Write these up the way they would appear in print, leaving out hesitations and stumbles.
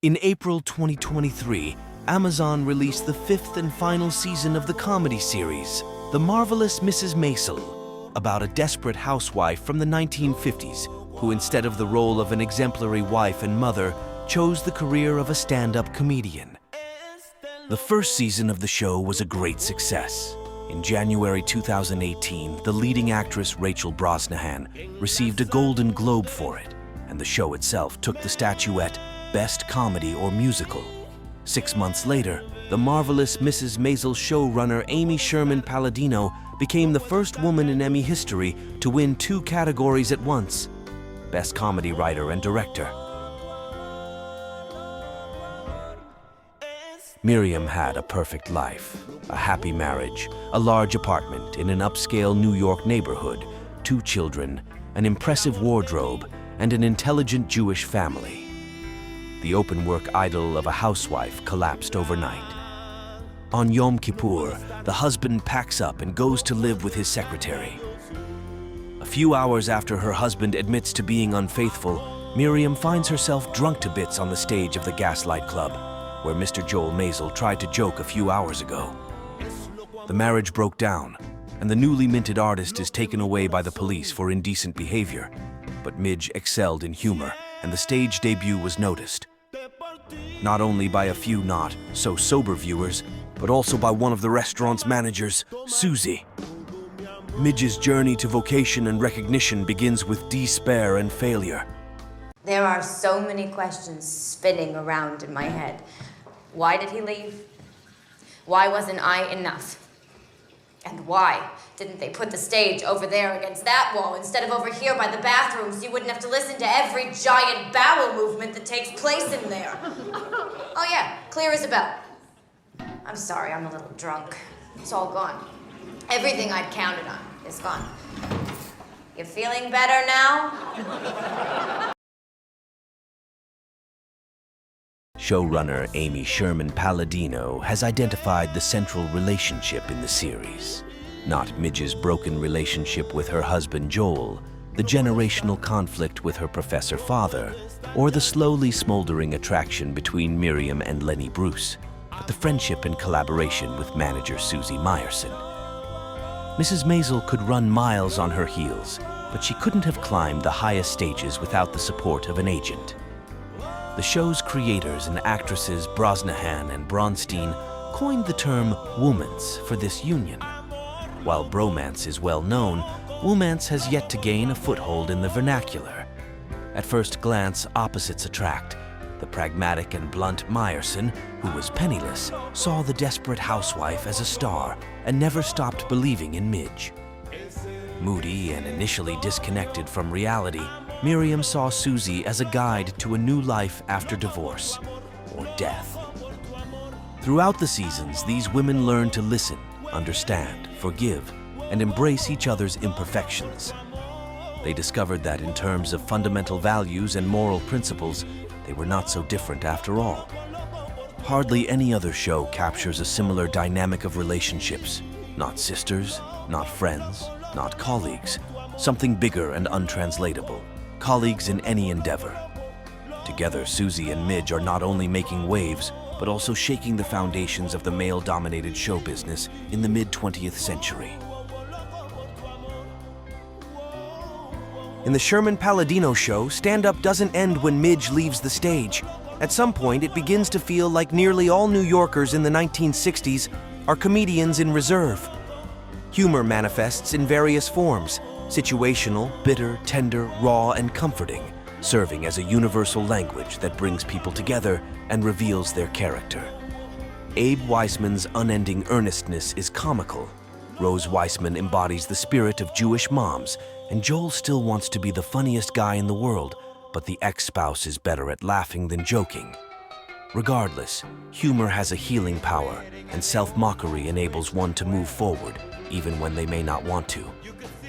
In April 2023, Amazon released the fifth and final season of the comedy series, The Marvelous Mrs. Maisel, about a desperate housewife from the 1950s who, instead of the role of an exemplary wife and mother, chose the career of a stand-up comedian. The first season of the show was a great success. In January 2018, the leading actress Rachel Brosnahan received a Golden Globe for it, and the show itself took the statuette Best Comedy or Musical. 6 months later, The Marvelous Mrs. Maisel showrunner Amy Sherman Palladino became the first woman in Emmy history to win 2 categories at once: Best Comedy Writer and Director. Miriam had a perfect life, a happy marriage, a large apartment in an upscale New York neighborhood, 2 children, an impressive wardrobe, and an intelligent Jewish family. The open-work idol of a housewife collapsed overnight. On Yom Kippur, the husband packs up and goes to live with his secretary. A few hours after her husband admits to being unfaithful, Miriam finds herself drunk to bits on the stage of the Gaslight Club, where Mr. Joel Maisel tried to joke a few hours ago. The marriage broke down, and the newly minted artist is taken away by the police for indecent behavior. But Midge excelled in humor, and the stage debut was noticed. Not only by a few not-so-sober viewers, but also by one of the restaurant's managers, Susie. Midge's journey to vocation and recognition begins with despair and failure. There are so many questions spinning around in my head. Why did he leave? Why wasn't I enough? And why didn't they put the stage over there against that wall instead of over here by the bathroom so you wouldn't have to listen to every giant bowel movement that takes place in there? Oh yeah, clear as a bell. I'm sorry, I'm a little drunk. It's all gone. Everything I'd counted on is gone. You feeling better now? Showrunner Amy Sherman Palladino has identified the central relationship in the series. Not Midge's broken relationship with her husband Joel, the generational conflict with her professor father, or the slowly smoldering attraction between Miriam and Lenny Bruce, but the friendship and collaboration with manager Susie Meyerson. Mrs. Maisel could run miles on her heels, but she couldn't have climbed the highest stages without the support of an agent. The show's creators and actresses Brosnahan and Bronstein coined the term womance for this union. While bromance is well known, womance has yet to gain a foothold in the vernacular. At first glance, opposites attract. The pragmatic and blunt Meyerson, who was penniless, saw the desperate housewife as a star and never stopped believing in Midge. Moody and initially disconnected from reality, Miriam saw Susie as a guide to a new life after divorce or death. Throughout the seasons, these women learned to listen, understand, forgive, and embrace each other's imperfections. They discovered that in terms of fundamental values and moral principles, they were not so different after all. Hardly any other show captures a similar dynamic of relationships. Not sisters, not friends, not colleagues, something bigger and untranslatable. Colleagues in any endeavor. Together, Susie and Midge are not only making waves, but also shaking the foundations of the male-dominated show business in the mid-20th century. In the Sherman Palladino show, stand-up doesn't end when Midge leaves the stage. At some point, it begins to feel like nearly all New Yorkers in the 1960s are comedians in reserve. Humor manifests in various forms: situational, bitter, tender, raw, and comforting, serving as a universal language that brings people together and reveals their character. Abe Weissman's unending earnestness is comical. Rose Weissman embodies the spirit of Jewish moms, and Joel still wants to be the funniest guy in the world, but the ex-spouse is better at laughing than joking. Regardless, humor has a healing power, and self-mockery enables one to move forward, even when they may not want to.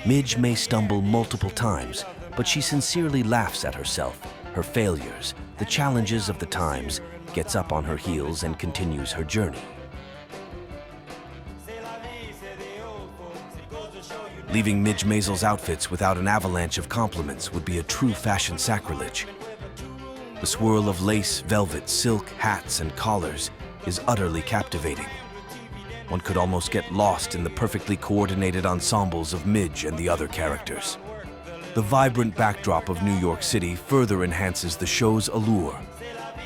Midge may stumble multiple times, but she sincerely laughs at herself, her failures, the challenges of the times, gets up on her heels and continues her journey. Leaving Midge Maisel's outfits without an avalanche of compliments would be a true fashion sacrilege. The swirl of lace, velvet, silk, hats, and collars is utterly captivating. One could almost get lost in the perfectly coordinated ensembles of Midge and the other characters. The vibrant backdrop of New York City further enhances the show's allure.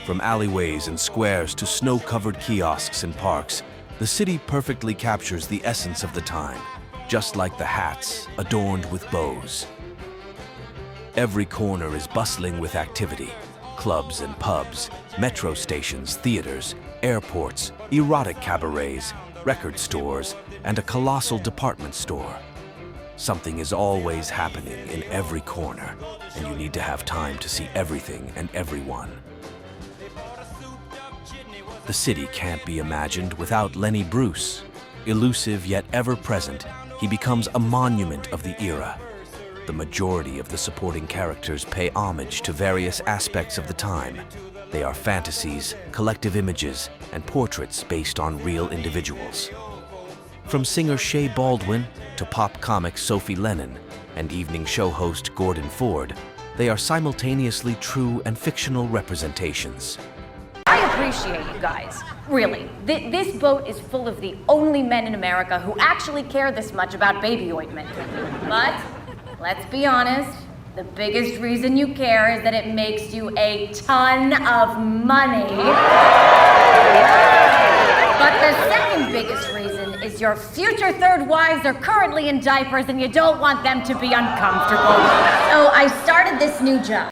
From alleyways and squares to snow-covered kiosks and parks, the city perfectly captures the essence of the time, just like the hats adorned with bows. Every corner is bustling with activity. Clubs and pubs, metro stations, theaters, airports, erotic cabarets, record stores, and a colossal department store. Something is always happening in every corner, and you need to have time to see everything and everyone. The city can't be imagined without Lenny Bruce. Elusive yet ever-present, he becomes a monument of the era. The majority of the supporting characters pay homage to various aspects of the time. They are fantasies, collective images, and portraits based on real individuals. From singer Shea Baldwin to pop comic Sophie Lennon and evening show host Gordon Ford, they are simultaneously true and fictional representations. I appreciate you guys. Really. This boat is full of the only men in America who actually care this much about baby ointment. But let's be honest, the biggest reason you care is that it makes you a ton of money. But the second biggest reason is your future third wives are currently in diapers and you don't want them to be uncomfortable. So I started this new job.